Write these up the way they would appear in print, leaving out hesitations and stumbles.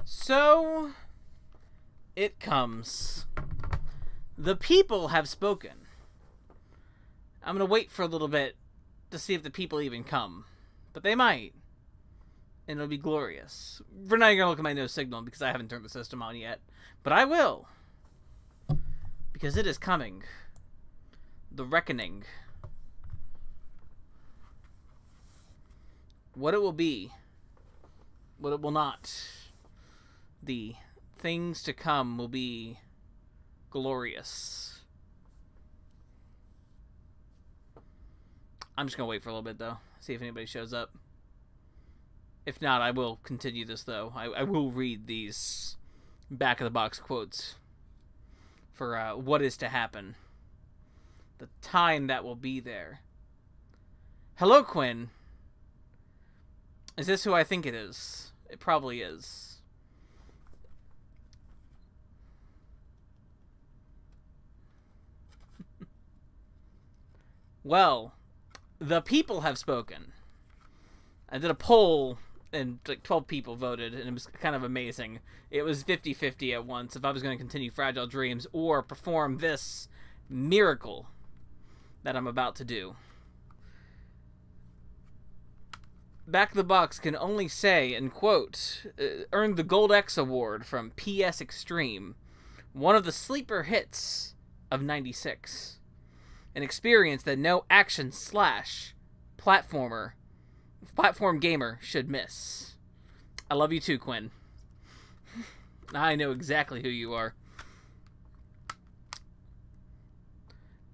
So, it comes. The people have spoken. I'm gonna wait for a little bit to see if the people even come. But they might. And it'll be glorious. For now, you're gonna look at my no signal because I haven't turned the system on yet. But I will. Because it is coming. The reckoning. What it will be. What it will not. The things to come will be glorious. I'm just gonna wait for a little bit though. See if anybody shows up. If not, I will continue this though. I will read these back of the box quotes for what is to happen. The time that will be there. Hello, Quinn. Is this who I think it is? It probably is. Well, the people have spoken. I did a poll, and like 12 people voted, and it was kind of amazing. It was 50-50 at once if I was going to continue Fragile Dreams or perform this miracle that I'm about to do. Back of the Box can only say, and quote, earned the Gold X Award from PS Extreme, one of the sleeper hits of '96. An experience that no action/platform gamer should miss. I love you too, Quinn. I know exactly who you are.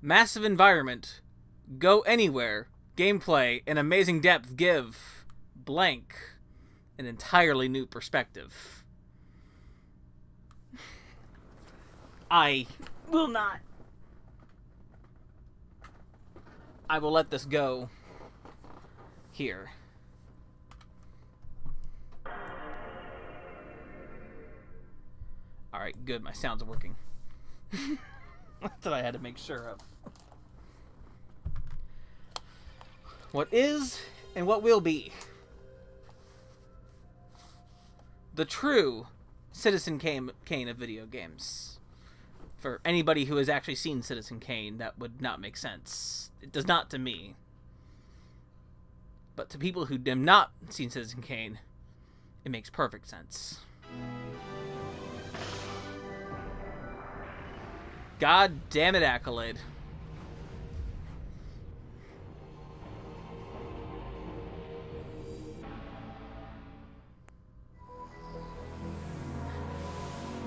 Massive environment. Go anywhere. Gameplay and amazing depth give blank an entirely new perspective. I will not. I will let this go here. Alright, good. My sound's working. That's what I had to make sure of. What is and what will be. The true Citizen Kane of video games. For anybody who has actually seen Citizen Kane, that would not make sense. It does not to me. But to people who have not seen Citizen Kane, it makes perfect sense. God damn it, Accolade.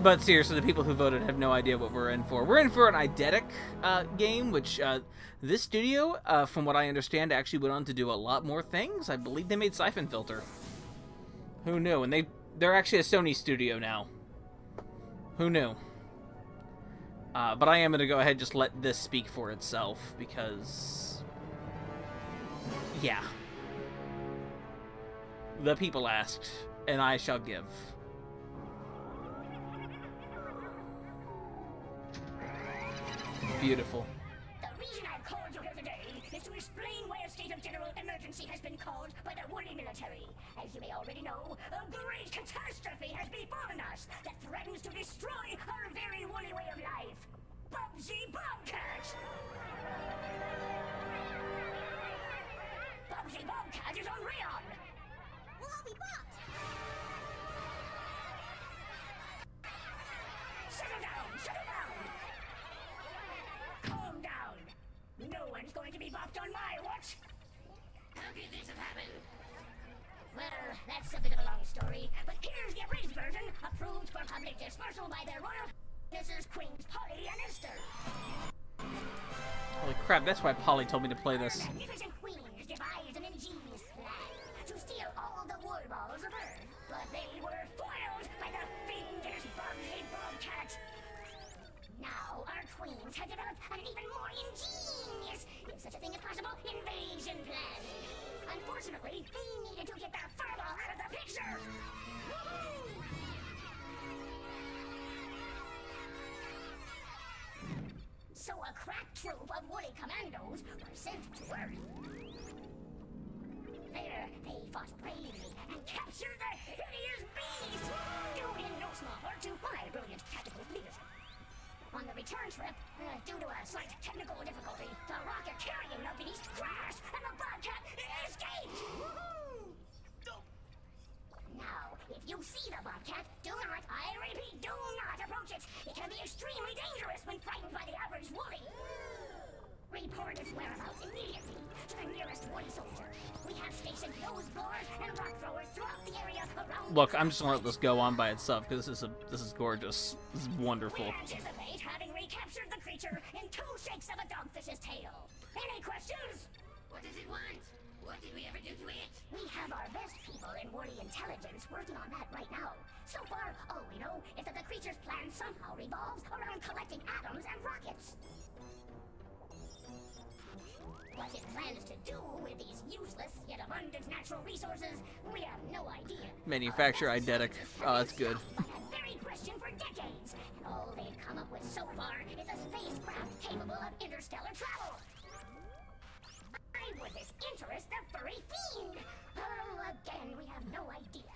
But seriously, the people who voted have no idea what we're in for. We're in for an eidetic game, which this studio, from what I understand, actually went on to do a lot more things. I believe they made Siphon Filter. Who knew? And they're actually a Sony studio now. Who knew? But I am going to go ahead and just let this speak for itself, because... yeah. The people asked, and I shall give. Beautiful. The reason I've called you here today is to explain why a state of general emergency has been called by the woolly military. As you may already know, a great catastrophe has befallen us that threatens to destroy our very woolly way of life. Bubsy Bobcat! Bubsy Bobcat is on Rayon! We'll all be bopped! Settle down! Settle down! Calm down. No one's going to be bopped on my watch. How could this have happened? Well, that's a bit of a long story, but here's the abridged version, approved for public dispersal by their royal Mrs. Queens Polly and Esther. Holy crap, that's why Polly told me to play this. Magnificent queens devised an ingenious plan to steal all the wool balls of Earth, but they were foiled by the fiendish Bubsy Bobcat. Now, our queens have developed an even more ingenious, if such a thing is possible, invasion plan. Unfortunately, they needed to get the furball out of the picture. So a crack troop of woolly commandos were sent to Earth. There, they fought bravely and captured the hideous beast, doing to my brilliant tactical leadership. On the return trip, due to a slight technical difficulty, the rocket carrying the beast crashed and the Bobcat escaped! Now, if you see the Bobcat, do not, I repeat, do not approach it. It can be extremely dangerous when frightened by the average woolly. Report its whereabouts immediately to the nearest woolly soldier. We have stationed nose blowers and rock throwers throughout the area around. Look, I'm just gonna let this go on by itself because this is gorgeous. This is wonderful. We anticipate having recaptured the creature in 2 shakes of a dogfish's tail. Any questions? What does it want? What did we ever do to it? We have our best people in woolly intelligence working on that right now. So far, all we know is that the creature's plan somehow revolves around collecting atoms and rockets. What it plans to do with these useless yet abundant natural resources, we have no idea. Manufacture eidetic. Oh, that's good. By that very question for decades, and all they've come up with so far is a spacecraft capable of interstellar travel. Why would this interest the furry fiend? Oh, again, we have no idea.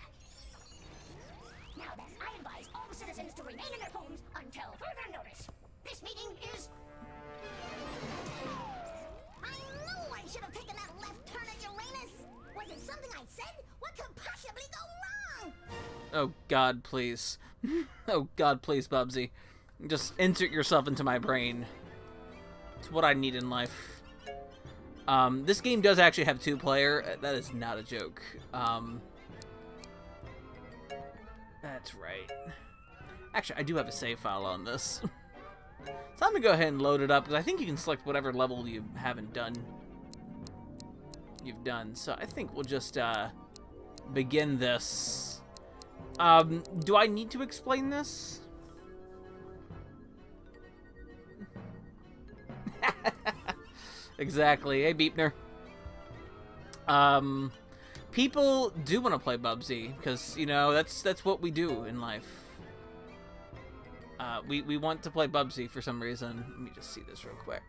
Now then, I advise all citizens to remain in their homes until further notice. This meeting is... I knew I should have taken that left turn at Uranus! Was it something I said? What could possibly go wrong? Oh God, please. Oh God, please, Bubsy. Just insert yourself into my brain. It's what I need in life. This game does actually have 2-player. That is not a joke. That's right. Actually, I do have a save file on this. So I'm gonna go ahead and load it up because I think you can select whatever level you haven't done. You've done. So I think we'll just begin this. Do I need to explain this? Exactly. Hey, Beepner. People do want to play Bubsy because, you know, that's what we do in life. We want to play Bubsy for some reason. Let me just see this real quick.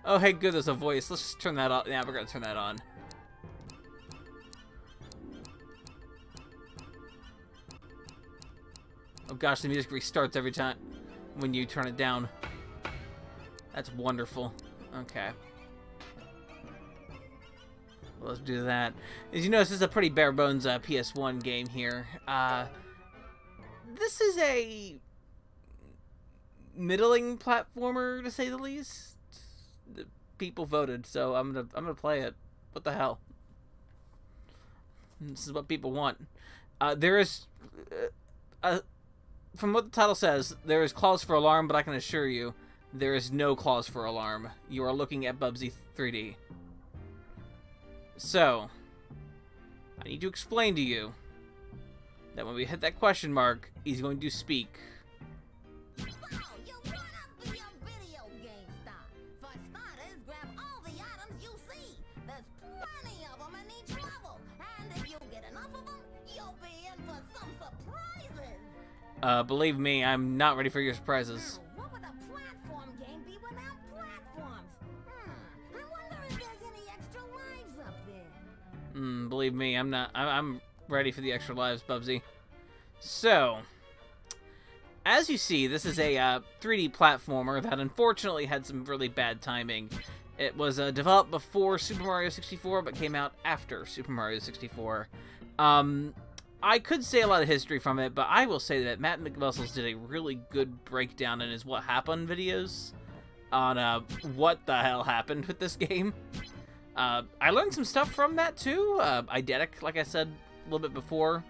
Oh, hey, good, there's a voice. Let's just turn that on. Yeah, we're gonna turn that on. Oh gosh, the music restarts every time when you turn it down. That's wonderful. Okay. Well, let's do that. As you notice, this is a pretty bare bones PS1 game here. This is a middling platformer, to say the least. The people voted, so I'm gonna play it. What the hell? This is what people want. There is, from what the title says, there is cause for alarm, but I can assure you, there is no cause for alarm. You are looking at Bubsy 3D. So, I need to explain to you that when we hit that question mark, he's going to speak. Believe me, I'm not ready for your surprises. What would a platform game be without platforms? I wonder if there's any extra lives up there. Believe me, I'm not. I'm ready for the extra lives, Bubsy. So, as you see, this is a 3D platformer that unfortunately had some really bad timing. It was developed before Super Mario 64, but came out after Super Mario 64. I could say a lot of history from it, but I will say that Matt McMuscles did a really good breakdown in his What Happened videos on what the hell happened with this game. I learned some stuff from that too. Eidetic, like I said a little bit before,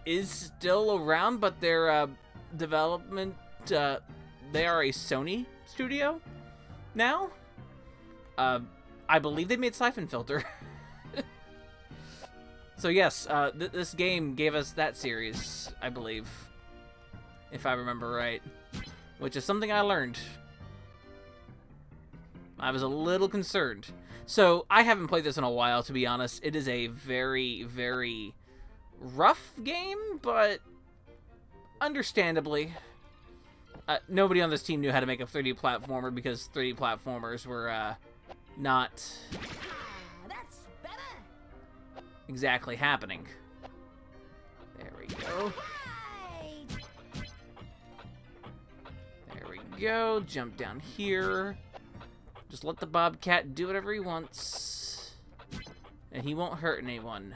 is still around, but their development, they are a Sony studio now. I believe they made Siphon Filter. So yes, this game gave us that series, I believe, if I remember right, which is something I learned. I was a little concerned. So I haven't played this in a while, to be honest. It is a very, very rough game, but understandably, nobody on this team knew how to make a 3D platformer because 3D platformers were not exactly happening. There we go. go. Jump down here. Just let the Bobcat do whatever he wants. And he won't hurt anyone.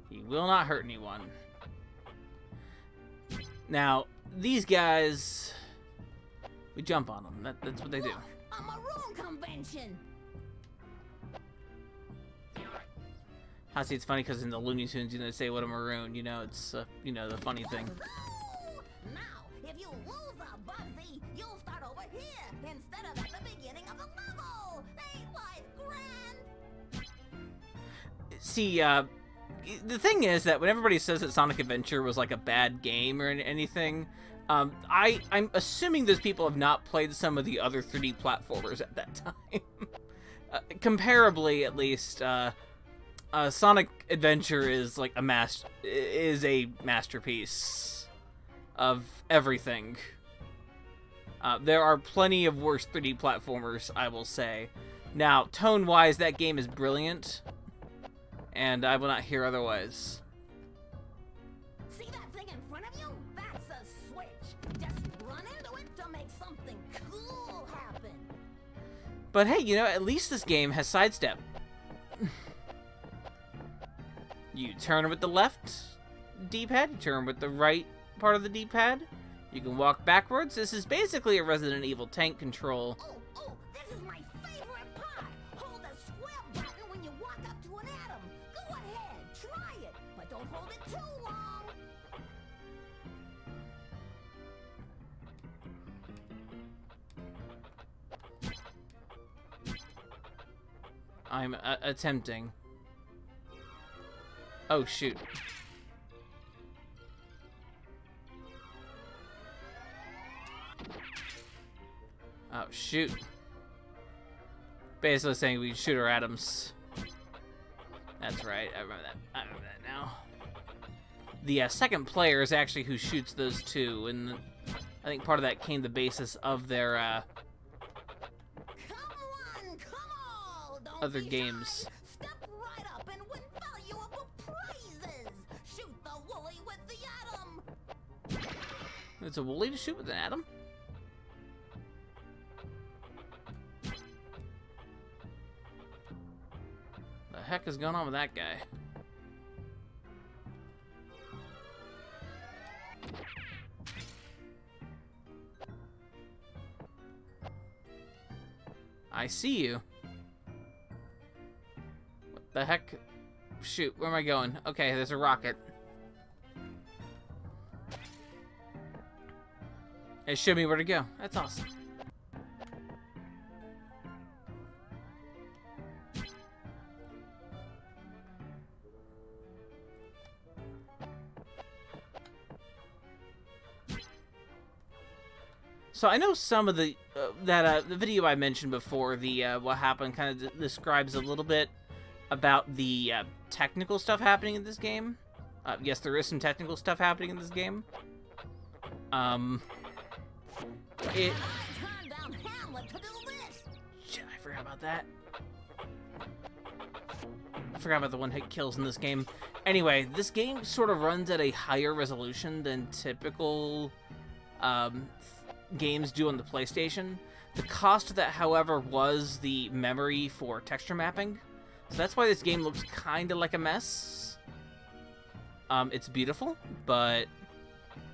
He will not hurt anyone. Now, these guys, we jump on them. That's what they do. A maroon convention. Honestly, it's funny because in the Looney Tunes, you know, they say what a maroon. You know, it's you know, the funny thing. Now, if you lose a Bubsy, you'll start over here instead of at the beginning of the level. Ain't life grand? See, the thing is that when everybody says that Sonic Adventure was like a bad game or anything, I'm assuming those people have not played some of the other 3D platformers at that time. Comparably, at least, Sonic Adventure is like a masterpiece of everything. There are plenty of worse 3D platformers, I will say. Now, tone-wise, that game is brilliant, and I will not hear otherwise. See that thing in front of you? That's a switch. Just run into it to make something cool happen. But hey, you know, at least this game has sidestep. You turn with the left D-pad, you turn with the right part of the D-pad. You can walk backwards. This is basically a Resident Evil tank control. Oh, this is my favorite part. Hold the square button when you walk up to an atom. Go ahead, try it, but don't hold it too long. I'm attempting. Oh, shoot. Oh, shoot. Basically saying we shoot our atoms. That's right. I remember that. I remember that now. The second player is actually who shoots those two, and I think part of that came the basis of their Come on, come on. Don't other be games. shy. Step right up and win valuable prizes. Shoot the woolly with the atom. It's a woolly to shoot with an atom? The heck is going on with that guy? I see you. What the heck? Shoot, where am I going? Okay, there's a rocket. It showed me where to go. That's awesome. So I know some of the the video I mentioned before, the what happened, kind of describes a little bit about the technical stuff happening in this game. Yes, there is some technical stuff happening in this game. Shit, I forgot about that. I forgot about the one-hit kills in this game. Anyway, this game sort of runs at a higher resolution than typical games do on the PlayStation. The cost of that, however, was the memory for texture mapping. So that's why this game looks kind of like a mess. It's beautiful, but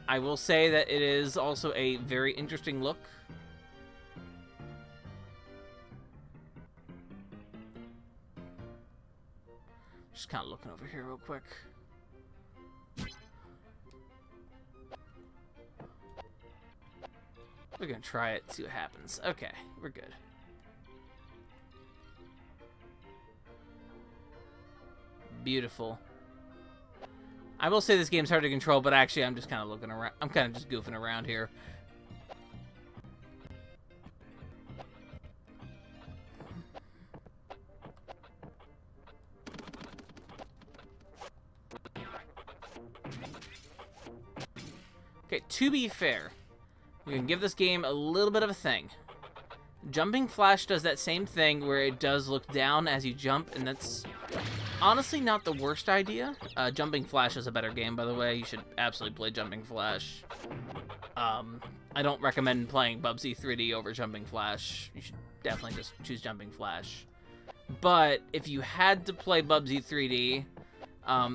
I will say that it is also a very interesting look. Just kind of looking over here real quick. We're gonna try it, see what happens. Okay, we're good. Beautiful. I will say this game's hard to control, but actually I'm just kind of looking around. I'm kind of just goofing around here. Okay, to be fair, we can give this game a little bit of a thing. Jumping Flash does that same thing where it does look down as you jump, and that's honestly not the worst idea. Jumping Flash is a better game, by the way. You should absolutely play Jumping Flash. I don't recommend playing Bubsy 3D over Jumping Flash. You should definitely just choose Jumping Flash. But if you had to play Bubsy 3D,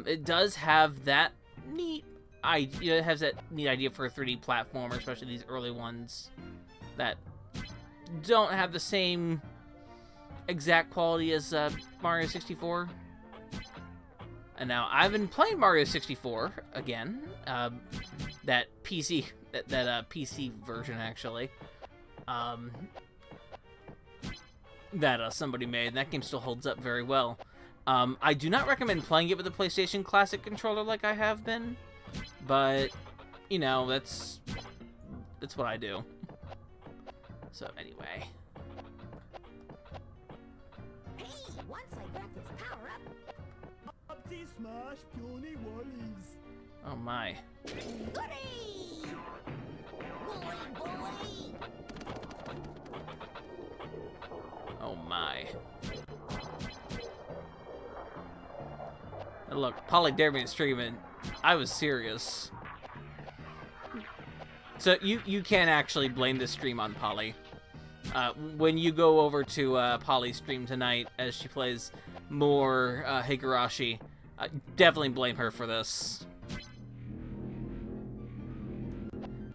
it does have that neat idea. It has that neat idea for a 3D platformer, especially these early ones that don't have the same exact quality as Mario 64. And now I've been playing Mario 64 again. That PC, PC version actually. That somebody made. And that game still holds up very well. I do not recommend playing it with a PlayStation Classic controller like I have been, but you know that's what I do. So anyway. Hey, once I got this power up. Smash Johnny Wallies. Oh my. Goody! Boy. Oh my. And look, Polly dared me to stream it. I was serious. So you can actually blame this stream on Polly. When you go over to Polly's stream tonight as she plays more Higurashi, definitely blame her for this.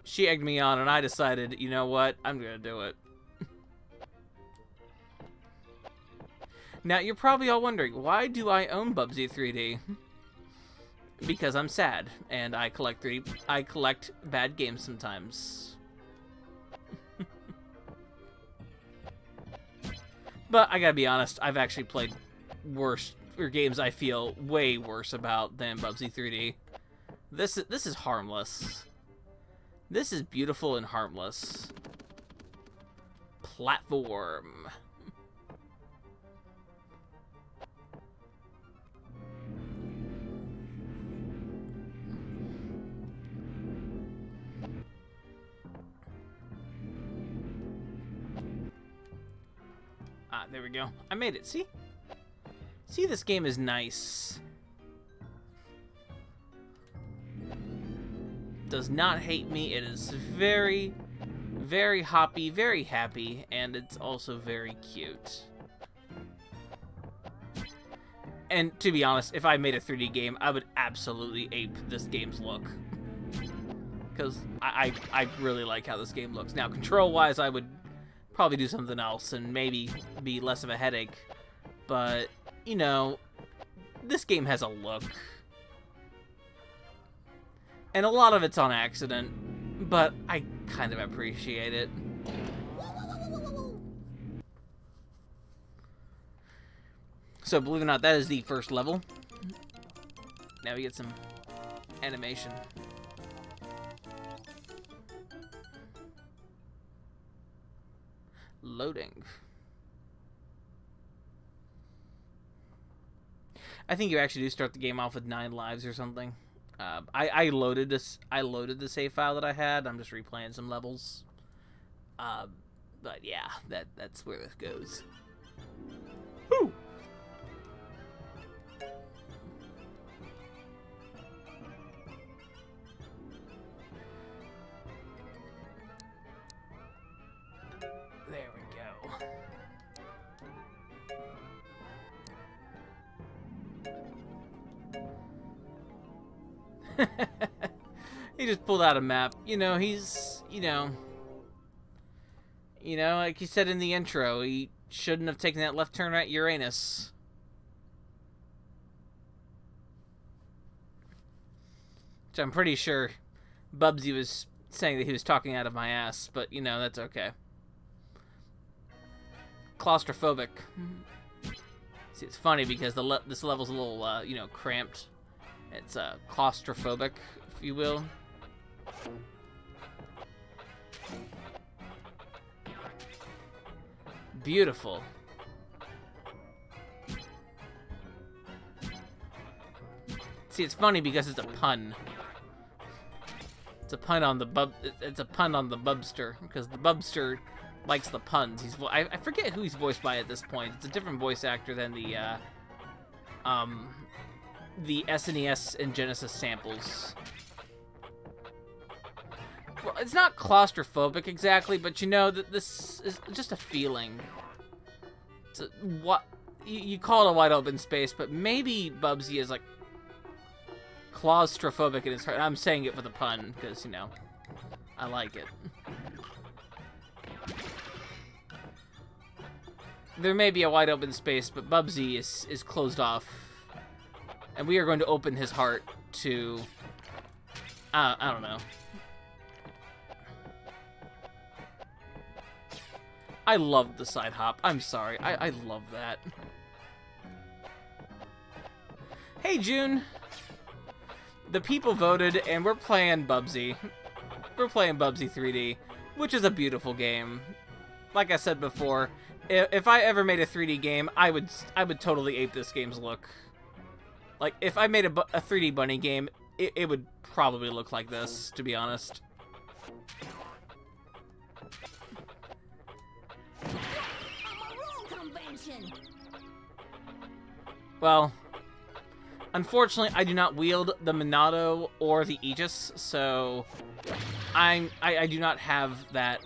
She egged me on and I decided, you know what, I'm gonna do it. Now, you're probably all wondering, why do I own Bubsy 3D? Because I'm sad, and I collect bad games sometimes. But I gotta be honest, I've actually played worse, or games I feel way worse about than Bubsy 3D. This is harmless. This is beautiful and harmless. Platform. Ah, there we go. I made it. See? See, this game is nice. Does not hate me. It is very, very hoppy, very happy, and it's also very cute. And to be honest, if I made a 3D game, I would absolutely ape this game's look. Because I really like how this game looks. Now, control-wise, I would probably do something else and maybe be less of a headache. But, you know, this game has a look. And a lot of it's on accident, but I kind of appreciate it. So, believe it or not, that is the first level. Now we get some animation. Loading. I think you actually do start the game off with 9 lives or something. I loaded the save file that I had. I'm just replaying some levels. But yeah, that's where this goes. Woo! There we go. He just pulled out a map. You know, he's, you know, like he said in the intro, he shouldn't have taken that left turn at Uranus. Which I'm pretty sure Bubsy was saying that he was talking out of my ass, but, you know, that's okay. Claustrophobic. See, it's funny because this level's a little, you know, cramped. It's claustrophobic, if you will. Beautiful. See, it's funny because it's a pun. It's a pun on the Bubster, because the Bubster likes the puns. I forget who he's voiced by at this point. It's a different voice actor than the the SNES and Genesis samples. Well, it's not claustrophobic exactly, but you know that this is just a feeling. What you call it a wide open space, but maybe Bubsy is like claustrophobic in his heart. I'm saying it for the pun because, you know, I like it. There may be a wide open space, but Bubsy is closed off, and we are going to open his heart to I don't know. I love the side hop. I'm sorry. I love that. Hey, June. The people voted, and we're playing Bubsy. We're playing Bubsy 3D, which is a beautiful game. Like I said before, if I ever made a 3D game, I would totally ape this game's look. Like, if I made a 3D bunny game, it would probably look like this, to be honest. Well, unfortunately, I do not wield the Monado or the Aegis, so I do not have that.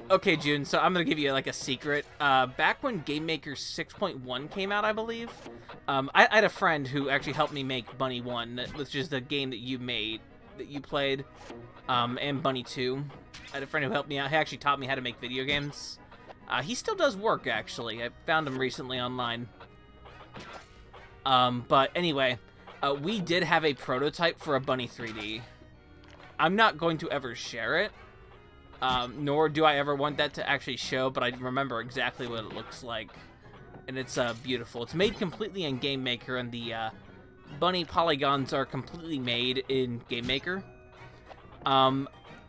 Okay, June, so I'm gonna give you like a secret. Back when Game Maker 6.1 came out, I believe, I had a friend who actually helped me make Bunny 1, which is the game that you made, that you played, and Bunny 2. I had a friend who helped me out. He actually taught me how to make video games. He still does work, actually. I found him recently online. But anyway, we did have a prototype for a Bunny 3D. I'm not going to ever share it, nor do I ever want that to actually show, but I remember exactly what it looks like. And it's beautiful. It's made completely in Game Maker, and the bunny polygons are completely made in Game Maker.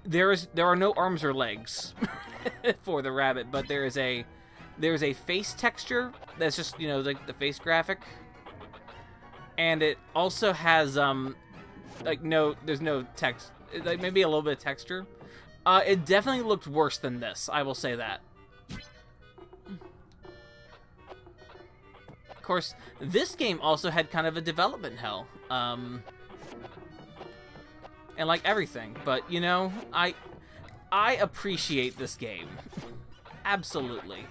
There are no arms or legs for the rabbit, but there's a face texture that's just, you know, like the face graphic, and it also has like there's no text, like maybe a little bit of texture. It definitely looked worse than this, I will say that. Of course, this game also had kind of a development hell. And like everything, but you know, I appreciate this game. Absolutely.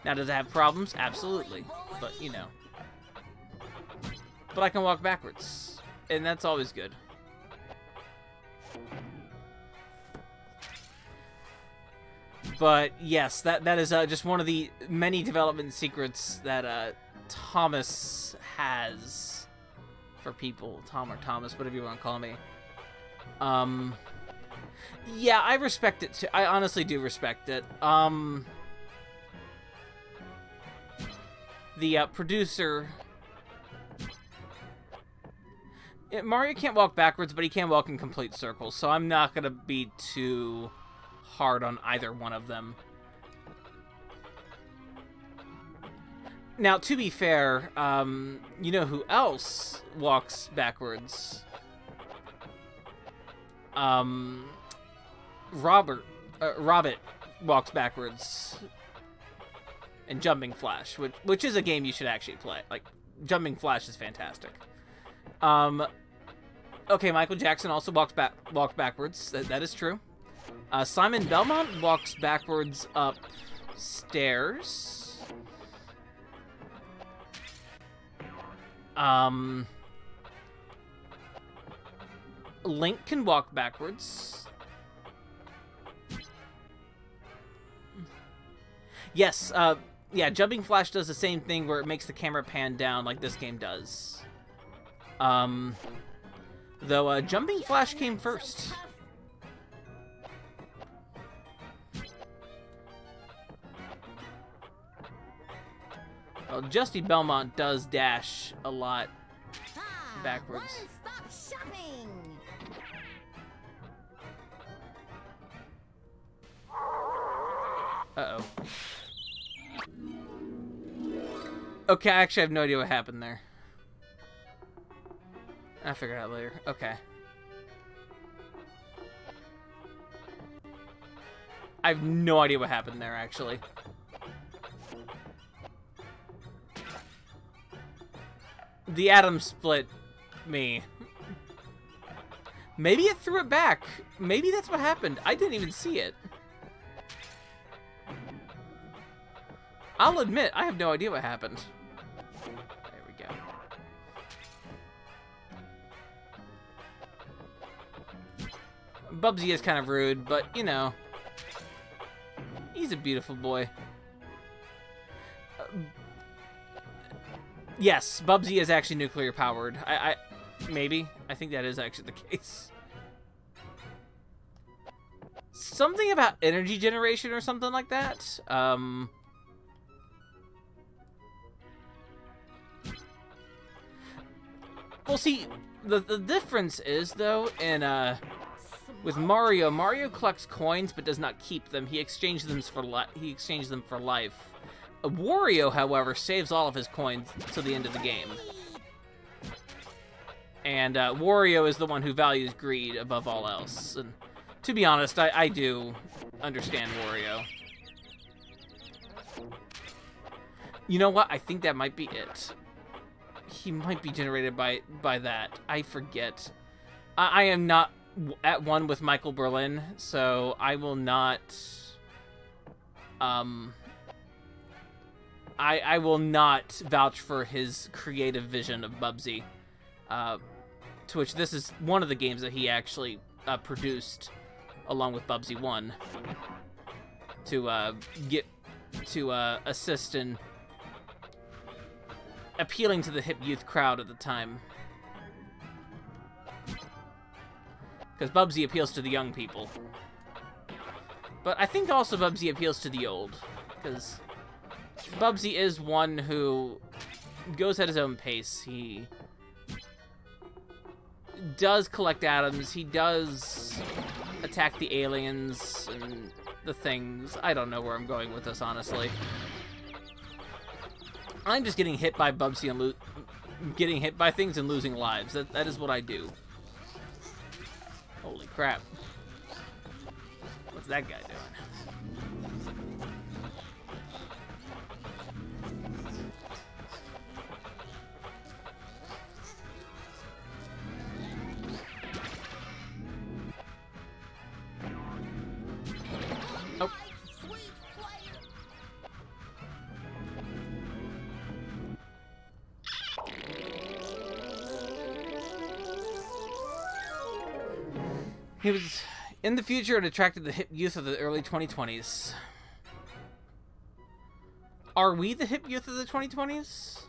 Now, does it have problems? Absolutely. But you know. But I can walk backwards, and that's always good. But yes, that is just one of the many development secrets that Thomas has. For people, Tom or Thomas, whatever you want to call me. Yeah, I respect it too. I honestly do respect it. The producer, Mario can't walk backwards, but he can walk in complete circles, so I'm not gonna be too hard on either one of them. Now, to be fair, you know who else walks backwards? Robert walks backwards in Jumping Flash, which is a game you should actually play. Like, Jumping Flash is fantastic. Okay, Michael Jackson also walked backwards. That is true. Simon Belmont walks backwards up stairs. Link can walk backwards. Yes, yeah, Jumping Flash does the same thing where it makes the camera pan down like this game does. Though, Jumping Flash came first. Well, Justy Belmont does dash a lot backwards. One-stop shopping. Uh-oh. Okay, I actually have no idea what happened there. I'll figure it out later. Okay. I have no idea what happened there, actually. The atom split me. Maybe it threw it back. Maybe that's what happened. I didn't even see it. I'll admit, I have no idea what happened. There we go. Bubsy is kind of rude, but, you know, he's a beautiful boy. Yes, Bubsy is actually nuclear powered. Maybe. I think that is actually the case. Something about energy generation or something like that. Well, see, the difference is, though, in, with Mario, Mario collects coins but does not keep them. He exchanges them for life. Wario, however, saves all of his coins till the end of the game. And Wario is the one who values greed above all else. And to be honest, I do understand Wario. You know what? I think that might be it. He might be generated by that. I forget. I am not at one with Michael Berlin, so I will not... I will not vouch for his creative vision of Bubsy. To which this is one of the games that he actually produced along with Bubsy 1 to assist in appealing to the hip youth crowd at the time. Because Bubsy appeals to the young people. But I think also Bubsy appeals to the old. Because Bubsy is one who goes at his own pace. He does collect atoms. He does attack the aliens and the things. I don't know where I'm going with this, honestly. I'm just getting hit by Bubsy and getting hit by things and losing lives. That is what I do. Holy crap. What's that guy doing? Oh. He was in the future and attracted the hip youth of the early 2020s. Are we the hip youth of the 2020s?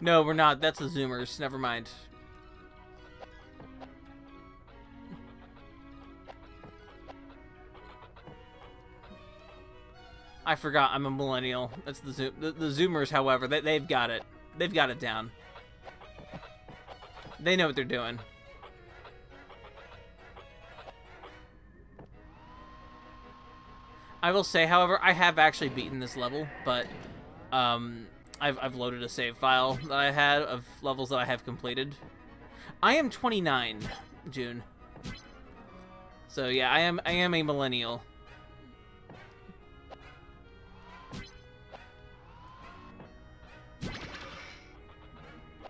No, we're not. That's the Zoomers. Never mind. I forgot. I'm a millennial. That's the Zoomers, however, they've got it. They've got it down. They know what they're doing. I will say, however, I have actually beaten this level, but I've loaded a save file that I had of levels that I have completed. I am 29, June. So yeah, I am a millennial.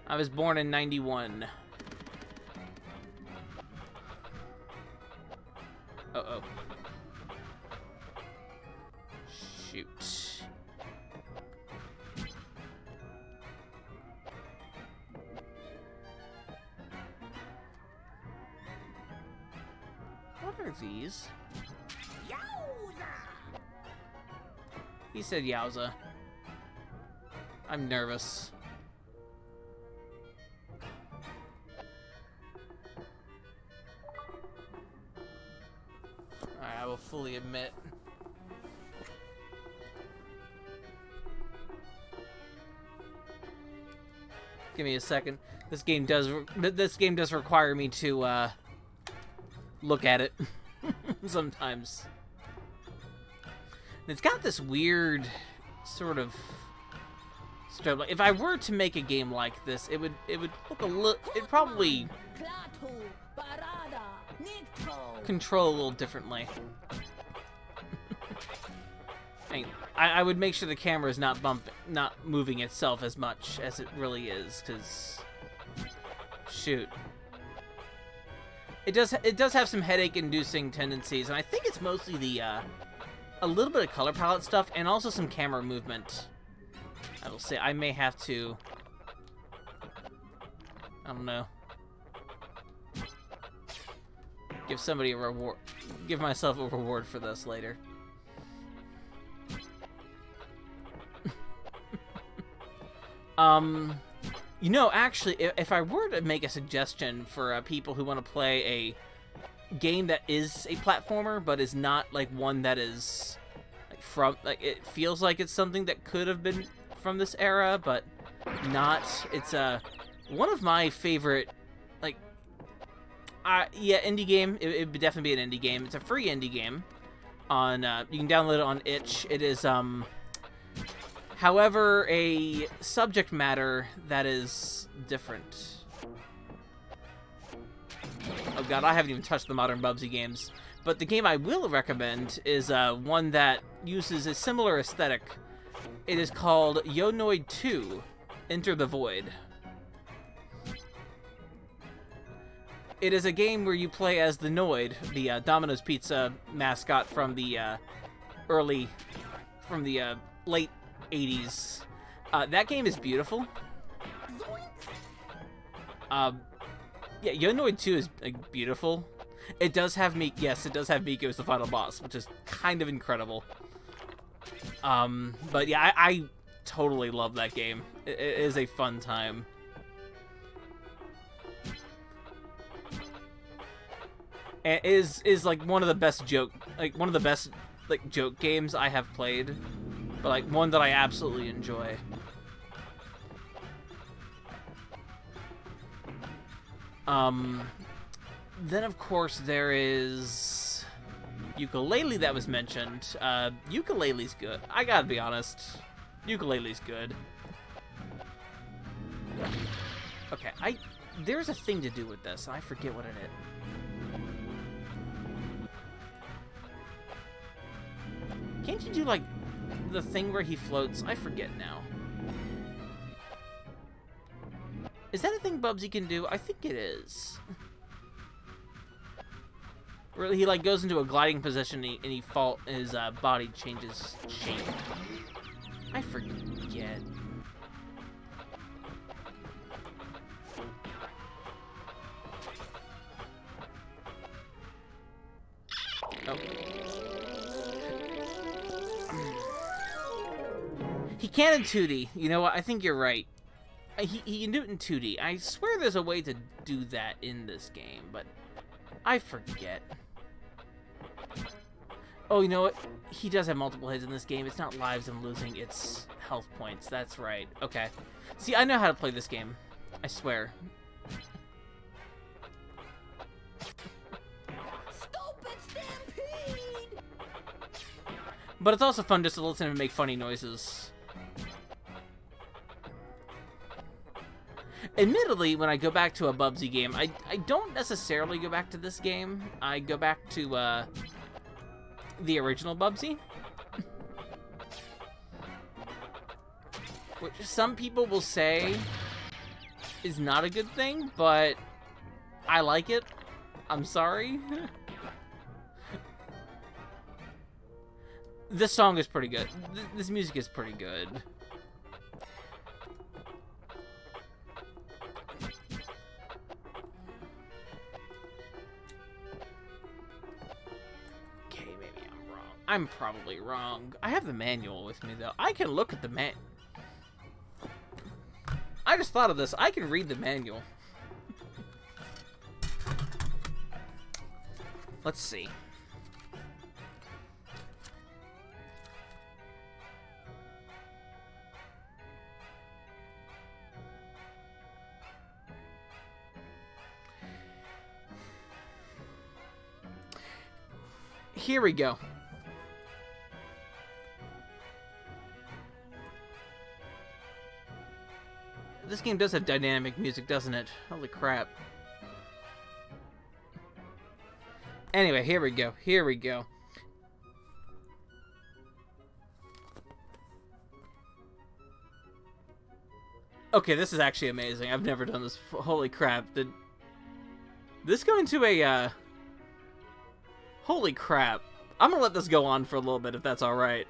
I was born in 91. Uh-oh. Shoot. What are these? Yowza! He said yowza. I'm nervous. Alright, I will fully admit. Give me a second. This game does require me to look at it sometimes. And it's got this weird sort of So if I were to make a game like this, it would look a little, it probably control a little differently. I would make sure the camera is not moving itself as much as it really is, because shoot, it does have some headache-inducing tendencies, and I think it's mostly the a little bit of color palette stuff, and also some camera movement. I will say I may have to, I don't know, give somebody a reward, give myself a reward for this later. You know, actually, if I were to make a suggestion for people who want to play a game that is a platformer, but is not like one that is like from, like, it feels like it's something that could have been from this era, but not. It's one of my favorite, like, yeah, indie game. It would definitely be an indie game. It's a free indie game on. You can download it on itch. It is however, a subject matter that is different. Oh god, I haven't even touched the modern Bubsy games. But the game I will recommend is one that uses a similar aesthetic. It is called Yonoid 2, Enter the Void. It is a game where you play as the Noid, the Domino's Pizza mascot from the late 80s. That game is beautiful. Yeah, Yonoid 2 is like, beautiful. It does have yes, it does have Miko as the final boss, which is kind of incredible. But yeah, I totally love that game. It is a fun time. And is like one of the best joke games I have played. But, like, one that I absolutely enjoy. Then, of course, there is Ukulele that was mentioned. Ukulele's good. I gotta be honest. Ukulele's good. Okay, there's a thing to do with this. I forget what it is. Can't you do, like, the thing where he floats? I forget now. Is that a thing Bubsy can do? I think it is. Where he like goes into a gliding position and his body changes shape. I forget. Oh. He can in 2D. You know what? I think you're right. He can do it in 2D. I swear there's a way to do that in this game, but I forget. Oh, you know what? He does have multiple hits in this game. It's not lives I'm losing, it's health points. That's right. Okay. See, I know how to play this game. I swear. Stupid stampede! But it's also fun just to listen to him make funny noises. Admittedly, when I go back to a Bubsy game, I don't necessarily go back to this game. I go back to the original Bubsy. Which some people will say is not a good thing, but I like it. I'm sorry. This song is pretty good. This music is pretty good. I'm probably wrong. I have the manual with me, though. I can look at the I just thought of this. I can read the manual. Let's see. Here we go. – this game does have dynamic music, doesn't it? Holy crap. Anyway, here we go. Here we go. Okay, this is actually amazing. I've never done this before. Holy crap. Did this go into a, Holy crap. I'm gonna let this go on for a little bit, if that's alright.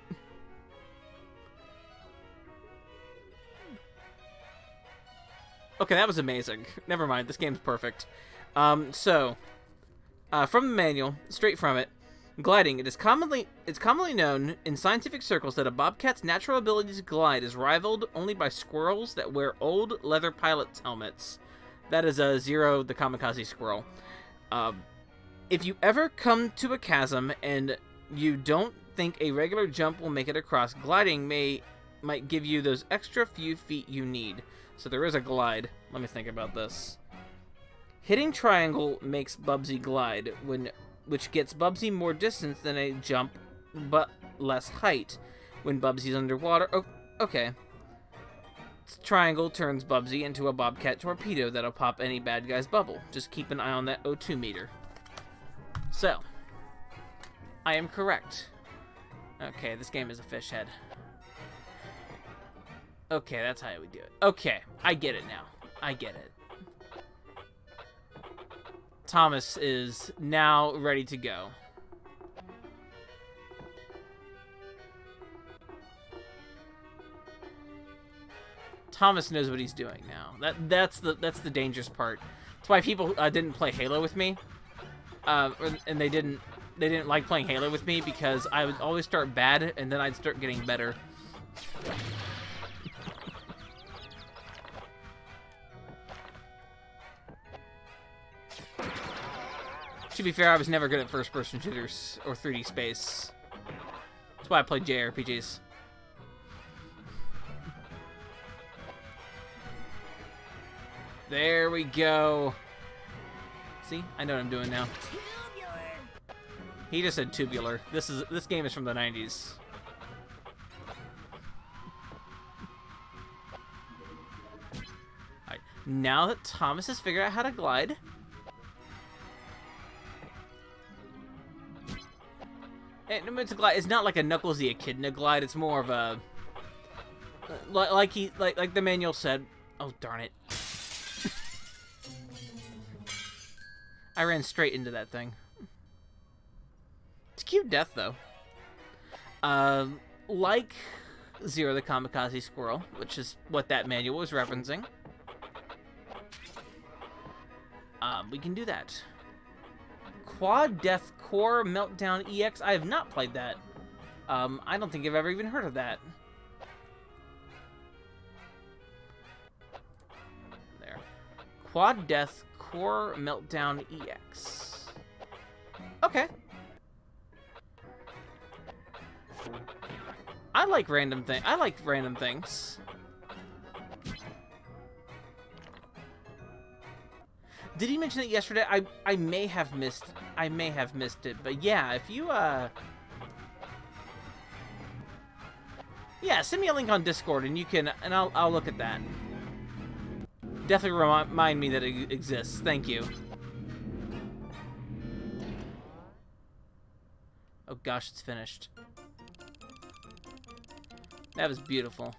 Okay, that was amazing. Never mind, this game's perfect. From the manual, straight from it, gliding. It's commonly known in scientific circles that a bobcat's natural ability to glide is rivaled only by squirrels that wear old leather pilot's helmets. That is Zero, the kamikaze squirrel. If you ever come to a chasm and you don't think a regular jump will make it across, gliding might give you those extra few feet you need. So there is a glide. Let me think about this. Hitting triangle makes Bubsy glide, which gets Bubsy more distance than a jump, but less height when Bubsy's underwater. Oh, okay. Triangle turns Bubsy into a bobcat torpedo that'll pop any bad guy's bubble. Just keep an eye on that O2 meter. So, I am correct. Okay, this game is a fish head. Okay, that's how we do it. Okay, I get it now. I get it. Thomas is now ready to go. Thomas knows what he's doing now. That's the dangerous part. That's why people didn't play Halo with me, and they didn't like playing Halo with me, because I would always start bad and then I'd start getting better. To be fair, I was never good at first-person shooters or 3D space. That's why I played JRPGs. There we go. See? I know what I'm doing now. He just said tubular. This game is from the 90s. Alright. Now that Thomas has figured out how to glide, it's not like a Knuckles-y Echidna glide. It's more of a like the manual said. Oh darn it! I ran straight into that thing. It's a cute death though. Like Zero the Kamikaze Squirrel, which is what that manual was referencing. We can do that. Quad Death Core Meltdown EX. I have not played that. I don't think I've ever even heard of that. There. Quad Death Core Meltdown EX. Okay. I like random things. Did he mention it yesterday? I may have missed it, but yeah, if you yeah, send me a link on Discord and I'll look at that. Definitely remind me that it exists. Thank you. Oh gosh, it's finished. That was beautiful.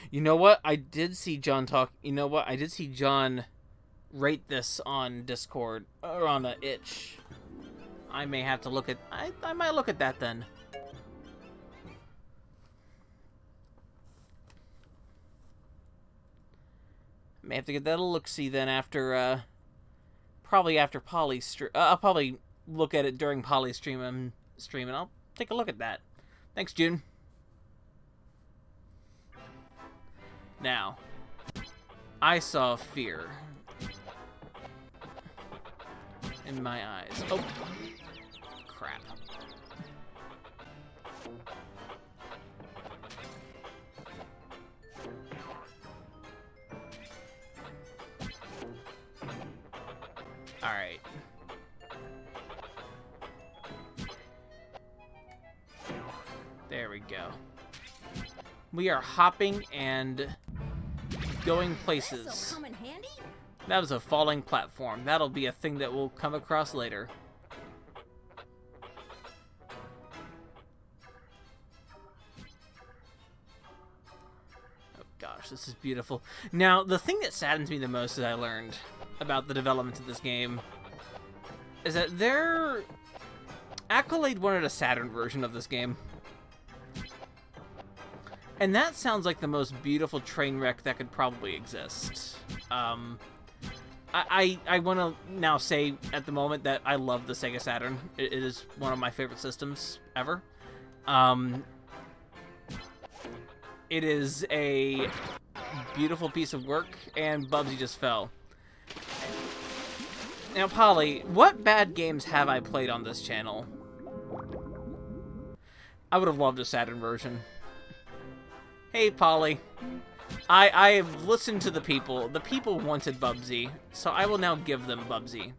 You know what? I did see John talk. You know what? I did see John rate this on Discord or on itch. I may have to look at. I might look at that then. May have to get that a look-see then after. Probably after Polly's stream. I'll probably look at it during Polly's stream and I'll take a look at that. Thanks, June. Now, I saw fear in my eyes. Oh, crap. Alright. There we go. We are hopping and going places. That was a falling platform. That'll be a thing that we'll come across later. Oh gosh, this is beautiful. Now, the thing that saddens me the most that I learned about the development of this game is that their Accolade wanted a Saturn version of this game. And that sounds like the most beautiful train wreck that could probably exist. I want to now say at the moment that I love the Sega Saturn. It is one of my favorite systems ever. It is a beautiful piece of work, and Bubsy just fell. Now, Polly, what bad games have I played on this channel? I would have loved a Saturn version. Hey, Polly. I have listened to the people. The people wanted Bubsy, so I will now give them Bubsy.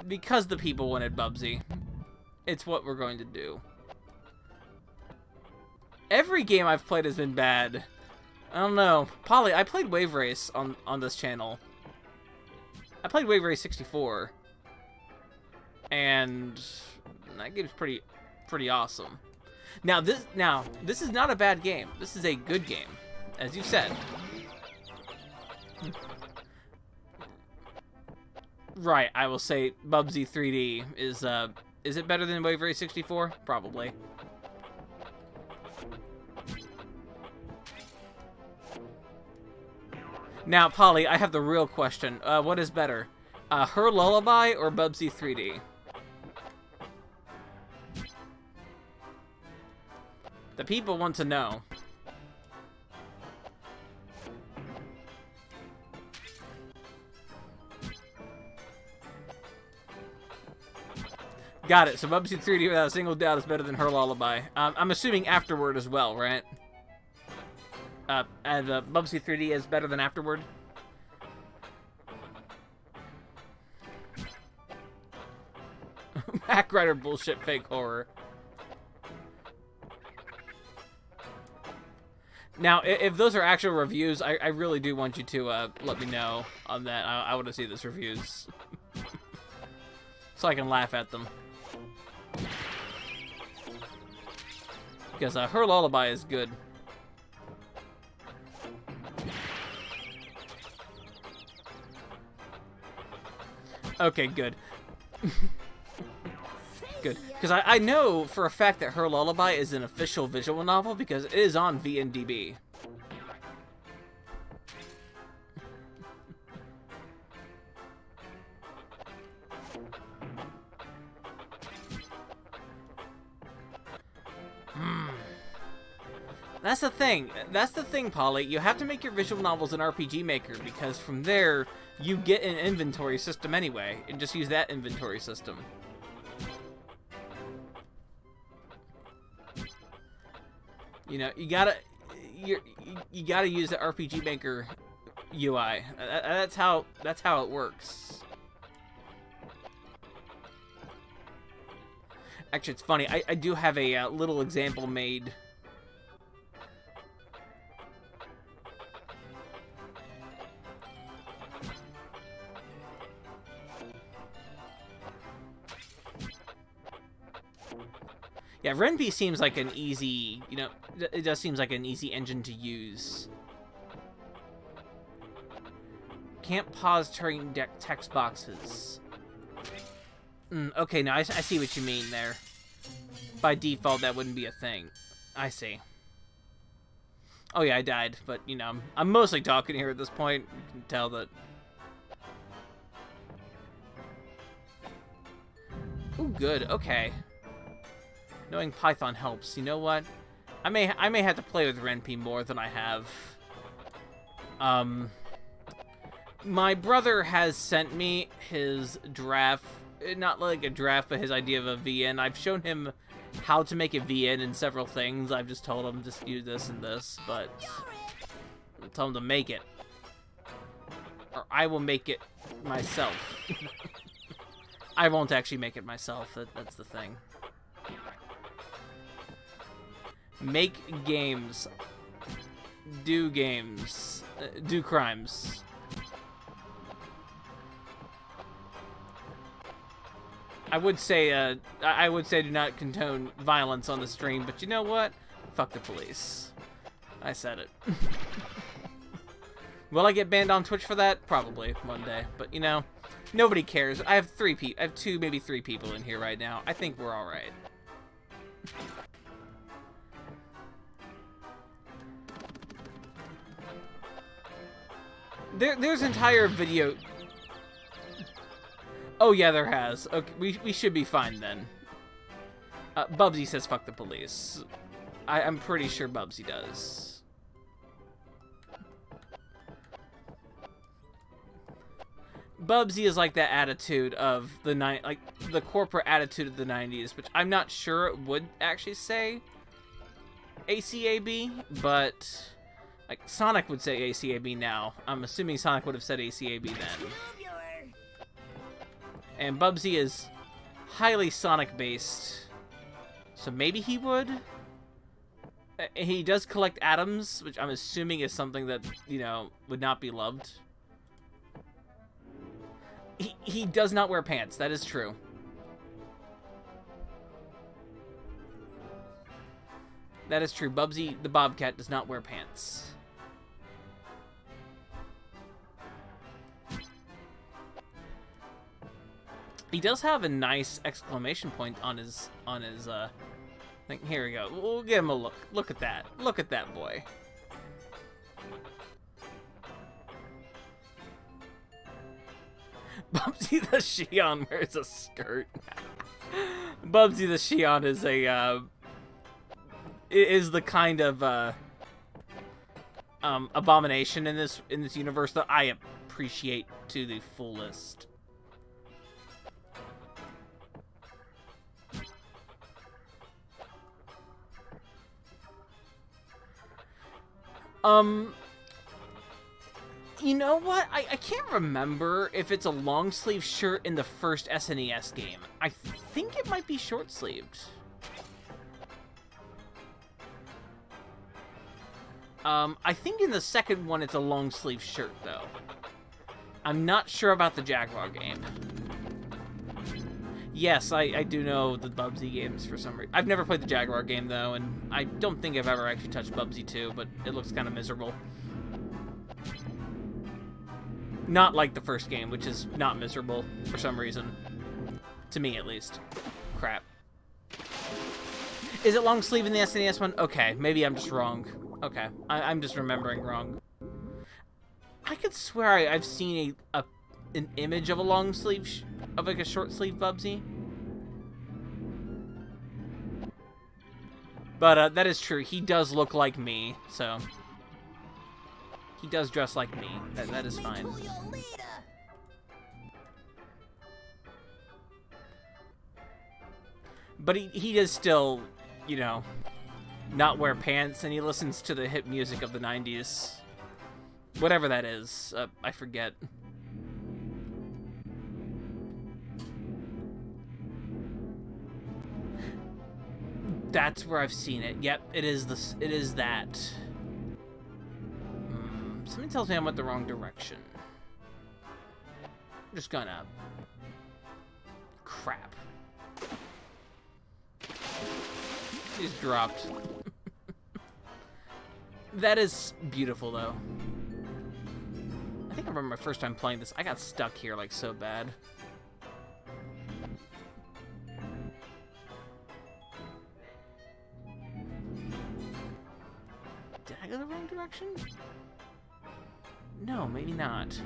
Because the people wanted Bubsy. It's what we're going to do. Every game I've played has been bad. I don't know. Polly, I played Wave Race on this channel. I played Wave Race 64. And that game's pretty awesome. Now this is not a bad game. This is a good game, as you said. Right, I will say Bubsy 3D is it better than Wave Race 64? Probably. Now, Polly, I have the real question. What is better? Her Lullaby or Bubsy 3D? The people want to know. Got it. So Bubsy 3D without a single doubt is better than Her Lullaby. I'm assuming Afterward as well, right? And Bubsy 3D is better than Afterward. Mac Rider bullshit fake horror. Now, if those are actual reviews, I really do want you to let me know on that. I want to see those reviews. So I can laugh at them. Because Her Lullaby is good. Okay, good. Good. Because I know for a fact that Her Lullaby is an official visual novel because it is on VNDB. That's the thing. That's the thing, Polly. You have to make your visual novels in RPG Maker because from there you get an inventory system anyway, and just use that inventory system. You know, you gotta use the RPG Maker UI. That's how it works. Actually, it's funny. I do have a little example made. Yeah, Ren'Py seems like an easy, you know, it just seems like an easy engine to use. Can't pause turning deck text boxes. Okay, now I see what you mean there. By default, that wouldn't be a thing. I see. Oh yeah, I died, but, you know, I'm mostly talking here at this point. You can tell that. Ooh, good, okay. Knowing Python helps. You know what? I may have to play with Ren'Py more than I have. My brother has sent me his draft not like a draft, but his idea of a VN. I've shown him how to make a VN in several things. I've just told him just use this and this, but I'll tell him to make it. Or I will make it myself. I won't actually make it myself. That's the thing. Make games. Do games. Do crimes. I would say do not condone violence on the stream, but you know what? Fuck the police. I said it. Will I get banned on Twitch for that? Probably one day, but you know, nobody cares. I have two, maybe three people in here right now. I think we're all right. There's entire video. Oh yeah, there has. Okay, we should be fine then. Bubsy says fuck the police. I'm pretty sure Bubsy does. Bubsy is like that attitude of the like the corporate attitude of the 90s, which I'm not sure it would actually say ACAB, but like Sonic would say ACAB now. I'm assuming Sonic would have said ACAB then. And Bubsy is highly Sonic-based, so maybe he would. He does collect atoms, which I'm assuming is something that, you know, would not be loved. He does not wear pants, that is true. That is true. Bubsy the Bobcat does not wear pants. He does have a nice exclamation point on his thing. Here we go. We'll give him a look. Look at that. Look at that boy. Bubsy the Shion wears a skirt. Bubsy the Shion is the kind of abomination in this universe that I appreciate to the fullest. You know what? I can't remember if it's a long sleeve shirt in the first SNES game. I think it might be short sleeved. I think in the second one it's a long sleeve shirt though. I'm not sure about the Jaguar game. Yes, I do know the Bubsy games for some reason. I've never played the Jaguar game, though, and I don't think I've ever actually touched Bubsy 2, but it looks kind of miserable. Not like the first game, which is not miserable for some reason. To me, at least. Crap. Is it long sleeve in the SNES one? Okay, maybe I'm just wrong. Okay, I'm just remembering wrong. I could swear I've seen an image of a long sleeve of like a short sleeve Bubsy. But that is true. He does look like me, so he does dress like me. That is fine. But he does still, you know, not wear pants, and he listens to the hip music of the 90s. Whatever that is. I forget. That's where I've seen it. Yep, it is this. It is that. Something tells me I went the wrong direction. I'm just gonna. Crap. He's dropped. That is beautiful, though. I think I remember my first time playing this. I got stuck here like so bad. Did I go the wrong direction? No, maybe not.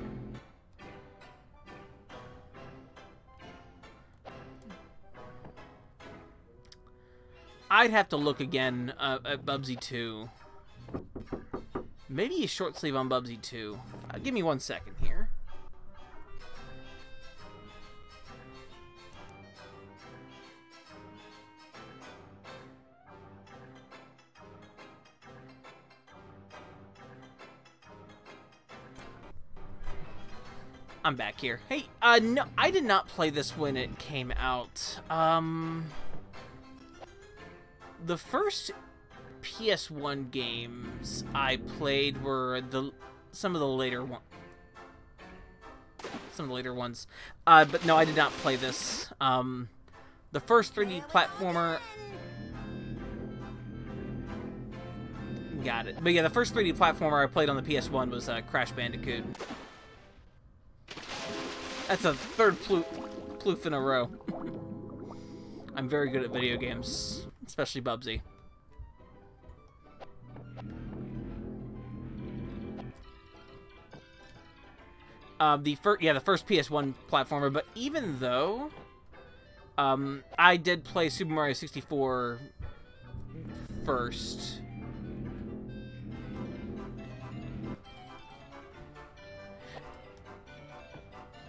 I'd have to look again at Bubsy 2. Maybe a short sleeve on Bubsy 2. Give me 1 second here. I'm back here. Hey, no, I did not play this when it came out. The first PS1 games I played were some of the later ones. But no, I did not play this. The first 3D platformer. Got it. But yeah, the first 3D platformer I played on the PS1 was Crash Bandicoot. That's a third ploof in a row. I'm very good at video games, especially Bubsy. The first PS1 platformer, but even though I did play Super Mario 64 first.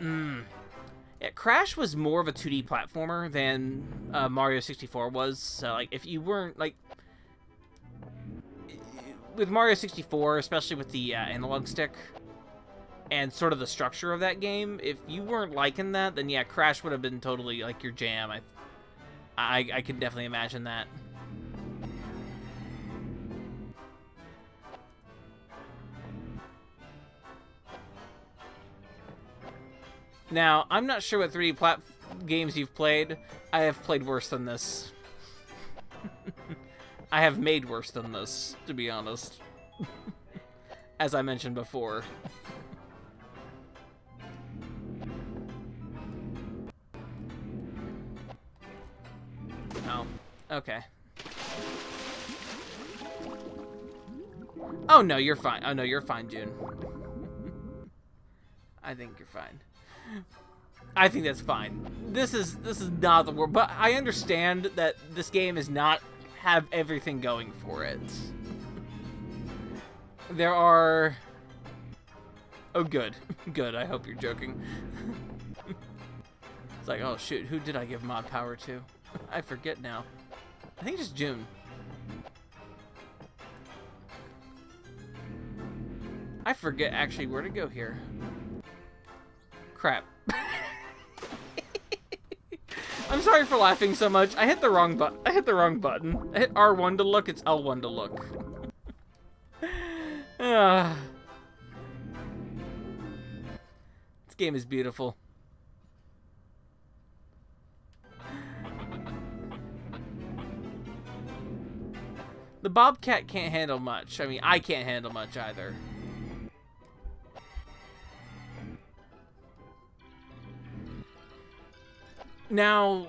Yeah, Crash was more of a 2D platformer than Mario 64 was. So, like, if you weren't, like... With Mario 64, especially with the analog stick, and sort of the structure of that game, if you weren't liking that, then yeah, Crash would have been totally, like, your jam. I can definitely imagine that. Now, I'm not sure what 3D games you've played. I have played worse than this. I have made worse than this, to be honest. As I mentioned before. Oh, okay. Oh, no, you're fine. Oh, no, you're fine, June. I think you're fine. I think that's fine. This is not the world, but I understand that this game is not have everything going for it. There are... Oh, good. Good, I hope you're joking. It's like, oh shoot, who did I give mod power to? I forget now. I think it's June. I forget actually where to go here. Crap. I'm sorry for laughing so much. I hit the wrong button. I hit R1 to look. It's L1 to look. This game is beautiful. The Bobcat can't handle much. I mean, I can't handle much either. Now,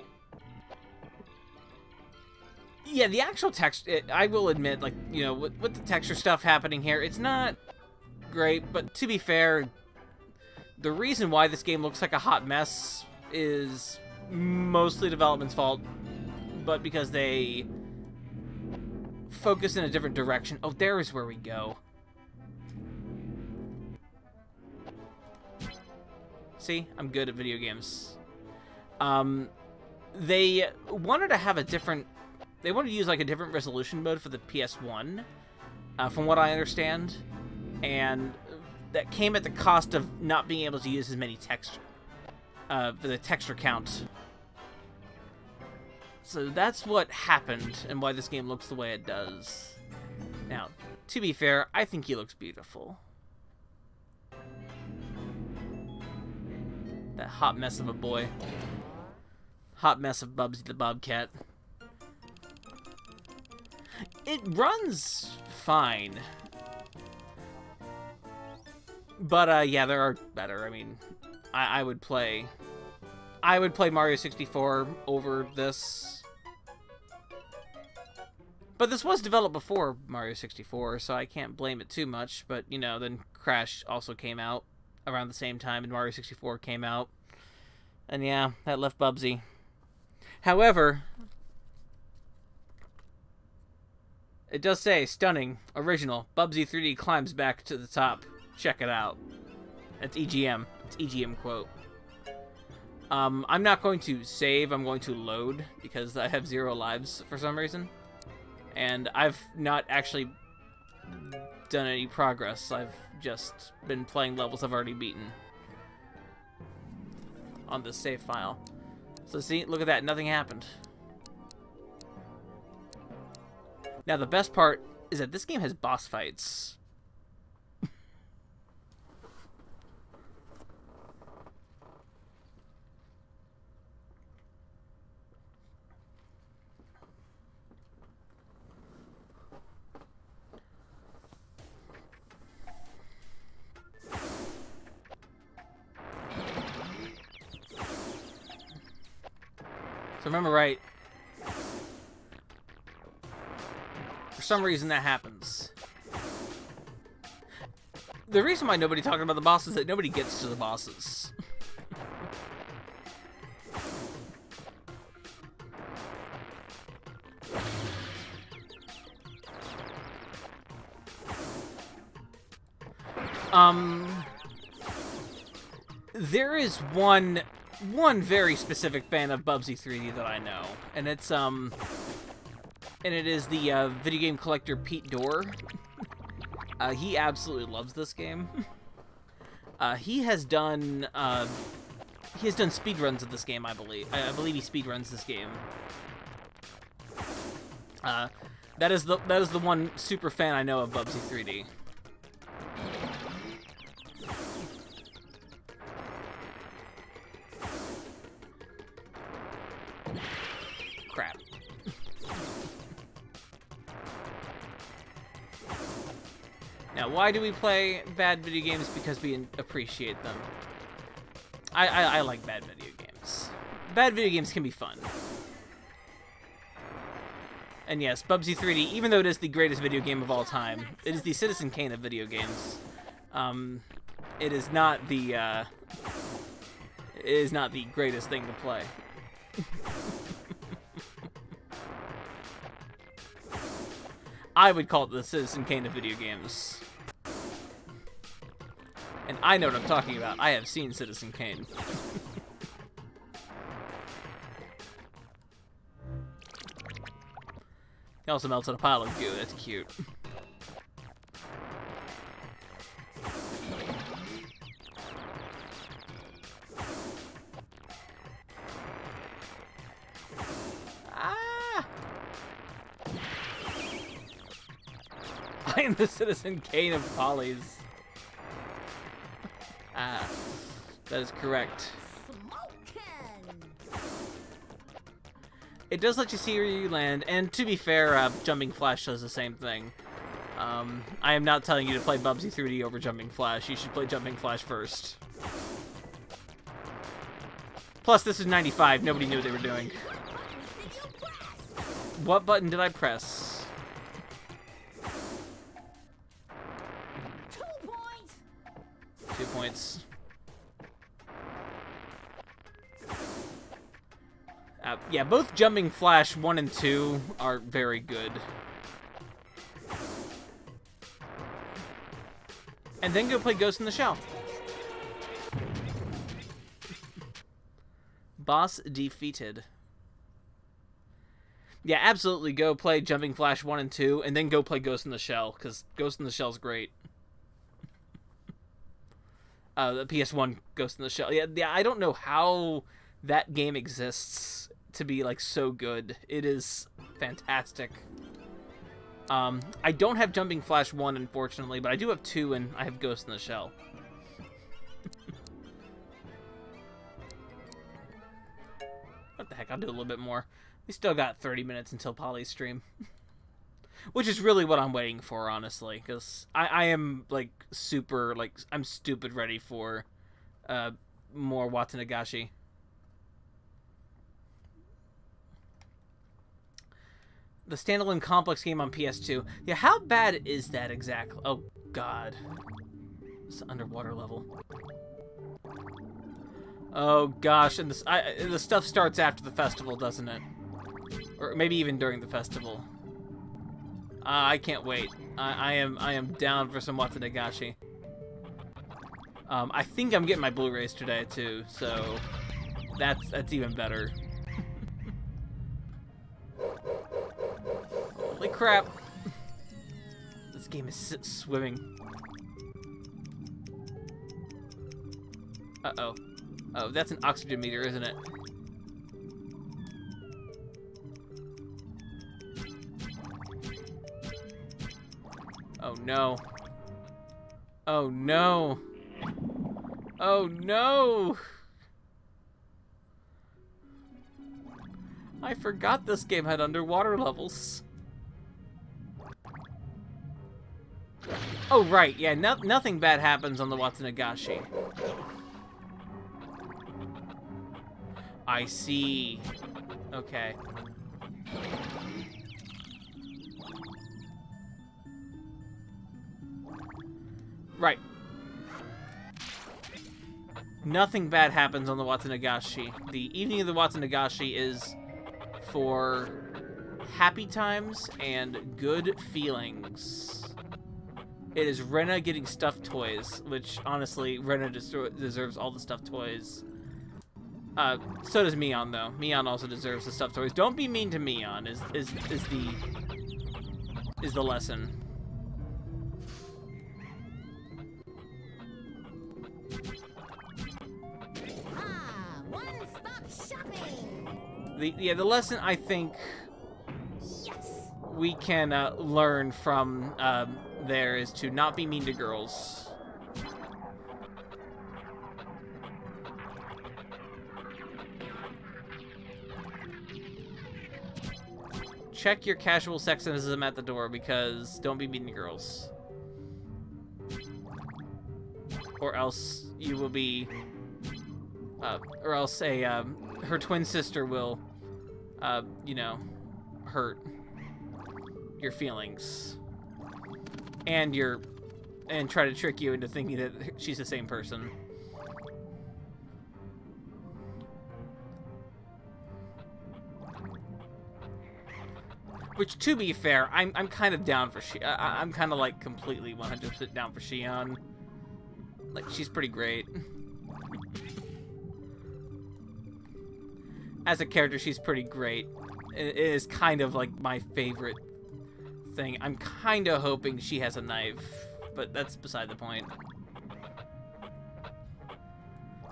yeah, the actual text, I will admit, like, you know, with the texture stuff happening here, it's not great, but to be fair, the reason why this game looks like a hot mess is mostly development's fault, but because they focus in a different direction. Oh, there is where we go. See, I'm good at video games. They wanted to have a different... They wanted to use, like, a different resolution mode for the PS1, from what I understand. And that came at the cost of not being able to use as many texture, for the texture count. So that's what happened, and why this game looks the way it does. Now, to be fair, I think he looks beautiful. That hot mess of a boy. Hot mess of Bubsy the Bobcat. It runs fine. But, yeah, there are better. I mean, I would play Mario 64 over this. But this was developed before Mario 64, so I can't blame it too much. But, you know, then Crash also came out around the same time, and Mario 64 came out. And, yeah, that left Bubsy. However, it does say, stunning, original, Bubsy 3D climbs back to the top. Check it out. It's EGM. It's EGM quote. I'm not going to save, I'm going to load, because I have 0 lives for some reason. And I've not actually done any progress. I've just been playing levels I've already beaten. on this save file. So see, look at that, nothing happened. Now the best part is that this game has boss fights. So remember, right, for some reason that happens. The reason why nobody talking about the bosses is that nobody gets to the bosses. There is one very specific fan of Bubsy 3D that I know, and it's and it is the video game collector Pete Dorr. He absolutely loves this game. He has done speedruns of this game, I believe. I believe he speedruns this game. That is the one super fan I know of Bubsy 3D. Crap. Now, why do we play bad video games? Because we appreciate them. I like bad video games. Bad video games can be fun. And yes, Bubsy 3D, even though it is the greatest video game of all time, it is the Citizen Kane of video games. It is not the greatest thing to play. I would call it the Citizen Kane of video games. And I know what I'm talking about. I have seen Citizen Kane. He also melts in a pile of goo. That's cute. I am the Citizen Kane of Polly's. Ah, that is correct. It does let you see where you land, and to be fair, Jumping Flash does the same thing. I am not telling you to play Bubsy 3D over Jumping Flash. You should play Jumping Flash first. Plus, this is 95. Nobody knew what they were doing. What button did I press? 2 points. Yeah, both Jumping Flash 1 and 2 are very good. And then go play Ghost in the Shell. Boss defeated. Yeah, absolutely go play Jumping Flash 1 and 2, and then go play Ghost in the Shell, because Ghost in the Shell's great. The PS1 Ghost in the Shell. Yeah, I don't know how that game exists to be, like, so good. It is fantastic. I don't have Jumping Flash 1, unfortunately, but I do have 2, and I have Ghost in the Shell. What the heck, I'll do a little bit more. We still got 30 minutes until Polly's stream. Which is really what I'm waiting for, honestly, because I am, like, super, like, I'm stupid ready for more Watanagashi. The standalone complex game on PS2. Yeah, how bad is that exactly? Oh, God. It's underwater level. Oh, gosh, and this, the stuff starts after the festival, doesn't it? Or maybe even during the festival. I can't wait. I am down for some Watanagashi. I think I'm getting my Blu-rays today too, so that's even better. Holy crap! This game is swimming. Uh-oh. Oh, that's an oxygen meter, isn't it? Oh no. Oh no. Oh no! I forgot this game had underwater levels. Oh right, yeah, nothing bad happens on the Watsunagashi. I see. Okay. Right. Nothing bad happens on the Watsunagashi. The evening of the Watsunagashi is for happy times and good feelings. It is Rena getting stuffed toys, which, honestly, Rena deserves all the stuffed toys. So does Mion, though. Mion also deserves the stuffed toys. Don't be mean to Mion, is the lesson. The lesson I think we can learn from there is to not be mean to girls. Check your casual sexism at the door, because don't be mean to girls. Or else you will be... or else her twin sister will, you know, hurt your feelings. And try to trick you into thinking that she's the same person. Which, to be fair, I'm kind of down for I'm kind of like completely 100% down for Shion. Like, she's pretty great. As a character, she's pretty great. It is kind of like my favorite thing. I'm kind of hoping she has a knife, but that's beside the point.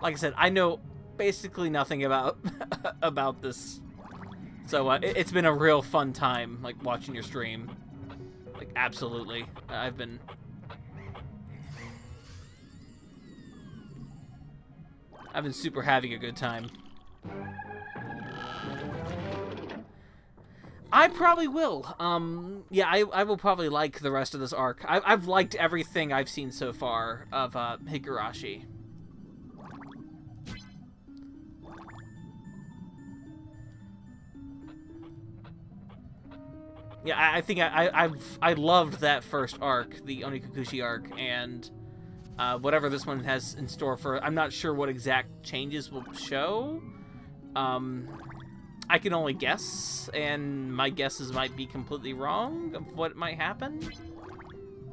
Like I said, I know basically nothing about about this. So it's been a real fun time, like, watching your stream. Like, absolutely. I've been super having a good time. I probably will. Yeah, I will probably like the rest of this arc. I've liked everything I've seen so far of Higurashi. Yeah, I think I loved that first arc, the Onikakushi arc, and whatever this one has in store for. I'm not sure what exact changes will show. I can only guess, and my guesses might be completely wrong of what might happen.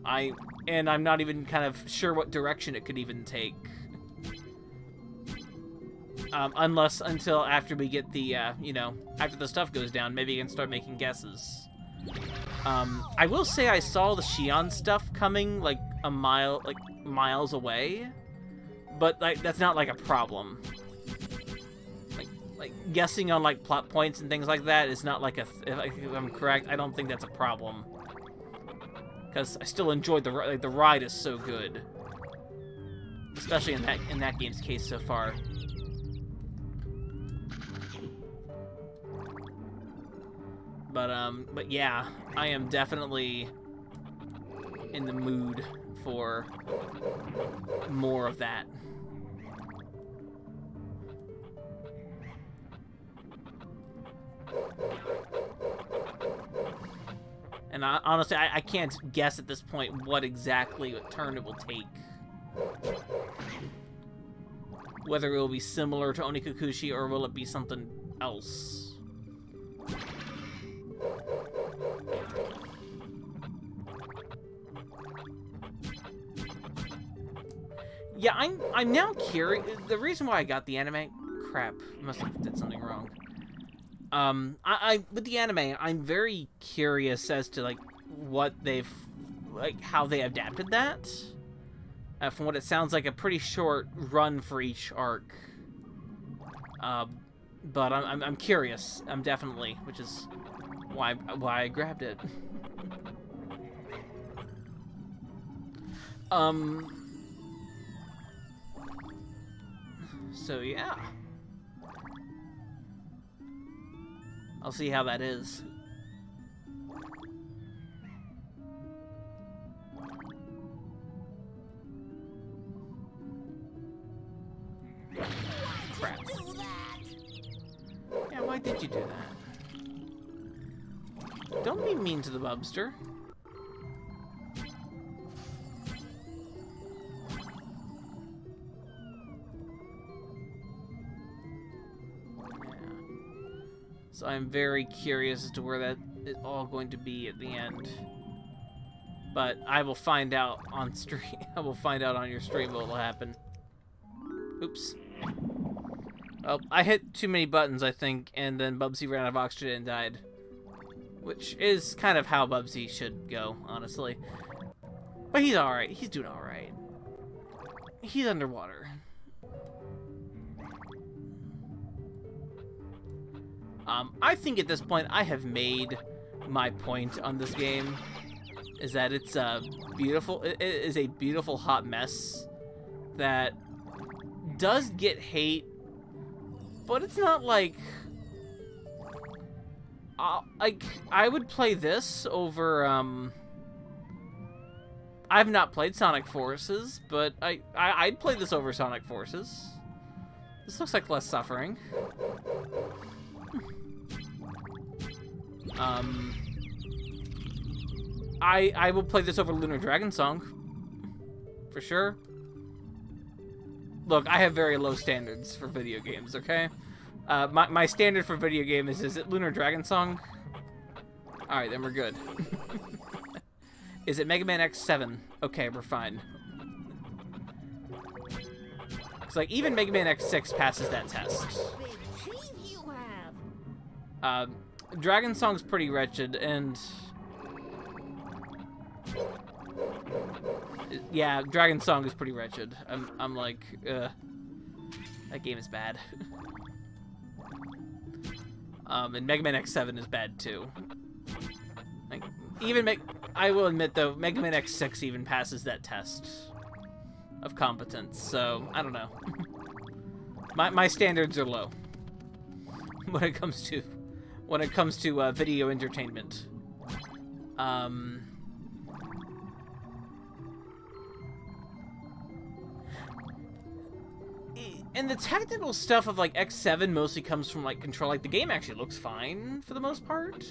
I'm not even kind of sure what direction it could even take. Until after we get the, you know, after the stuff goes down, maybe you can start making guesses. I will say I saw the Shion stuff coming, like, miles away, but, like, that's not, like, a problem. Like, guessing on, like, plot points and things like that is not, like, if I'm correct, I don't think that's a problem. Because I still enjoyed the ride is so good. Especially in that game's case so far. But yeah, I am definitely in the mood for more of that. And honestly, I can't guess at this point what turn it will take. Whether it will be similar to Onikakushi or will it be something else. Yeah, I'm now curious. The reason why I got the anime, crap, I must have did something wrong. With the anime, I'm very curious as to like how they adapted that. From what it sounds like, a pretty short run for each arc. But I'm curious. I'm definitely, which is why I grabbed it. So yeah, I'll see how that is. Crap. Yeah, why did you do that? Don't be mean to the Bubster. So I'm very curious as to where that is all going to be at the end. But I will find out on stream. I will find out on your stream what will happen. Oops. Oh, I hit too many buttons, I think, and then Bubsy ran out of oxygen and died. Which is kind of how Bubsy should go, honestly. But he's alright. He's doing alright. He's underwater. I think at this point I have made my point on this game. Is that it's beautiful. It is a beautiful hot mess that does get hate, but it's not like I would play this over. I've not played Sonic Forces, but I'd play this over Sonic Forces. This looks like less suffering. I will play this over Lunar Dragon Song, for sure. Look, I have very low standards for video games, okay? My standard for video game is it Lunar Dragon Song? Alright, then we're good. Is it Mega Man X7? Okay, we're fine. It's like, even Mega Man X6 passes that test. Dragon Song's pretty wretched, and yeah, Dragon Song is pretty wretched. I'm like, that game is bad. And Mega Man X7 is bad too. Like, I will admit though, Mega Man X6 even passes that test of competence. So I don't know. my standards are low when it comes to video entertainment. And the technical stuff of like X7 mostly comes from like control. Like the game actually looks fine for the most part,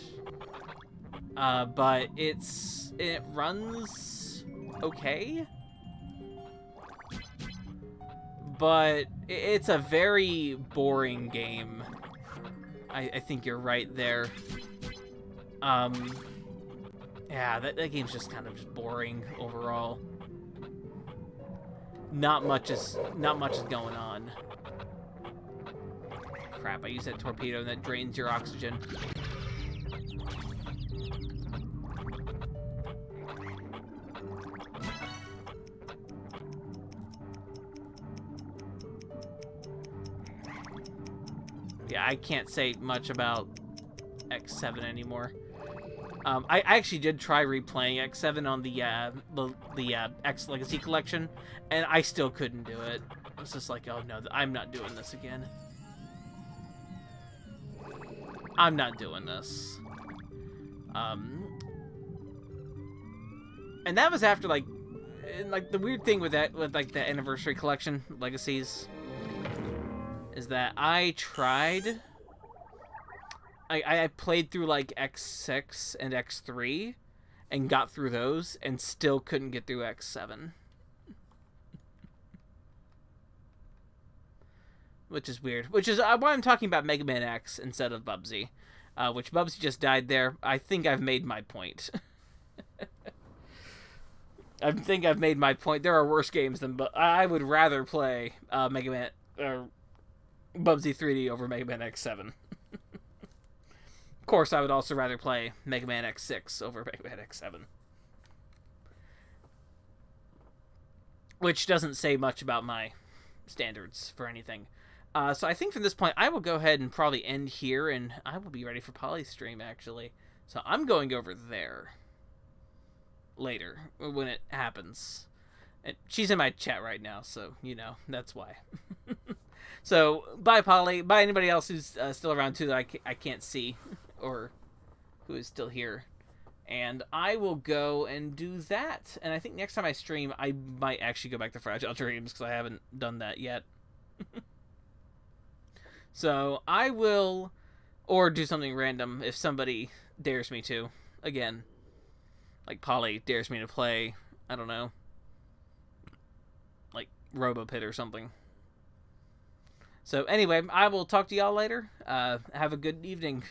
but it runs okay. But it's a very boring game. I think you're right there. Yeah, that game's just kind of just boring overall. Not much is going on. Crap, I used that torpedo and that drains your oxygen. Yeah, I can't say much about X7 anymore. I actually did try replaying X7 on the X Legacy Collection, and I still couldn't do it. I was just like, oh no, I'm not doing this again. I'm not doing this. And that was after like the weird thing with that, with like the Anniversary Collection Legacies, is that I tried. I played through like X6 and X3 and got through those and still couldn't get through X7. Which is weird. Which is why I'm talking about Mega Man X instead of Bubsy. Which Bubsy just died there. I think I've made my point. I think I've made my point. There are worse games than I would rather play Mega Man or Bubsy 3D over Mega Man X7. Of course, I would also rather play Mega Man X6 over Mega Man X7. Which doesn't say much about my standards for anything. So I think from this point, I will go ahead and probably end here, and I will be ready for Polly's stream, actually. So I'm going over there later, when it happens. And she's in my chat right now, so, you know, that's why. So, bye, Polly. Bye, anybody else who's still around, too, that I can't see, or who is still here. And I will go and do that. And I think next time I stream, I might actually go back to Fragile Dreams, because I haven't done that yet. So, I will, or do something random if somebody dares me to. Again, like Polly dares me to play, I don't know, like RoboPit or something. So, anyway, I will talk to y'all later. Have a good evening.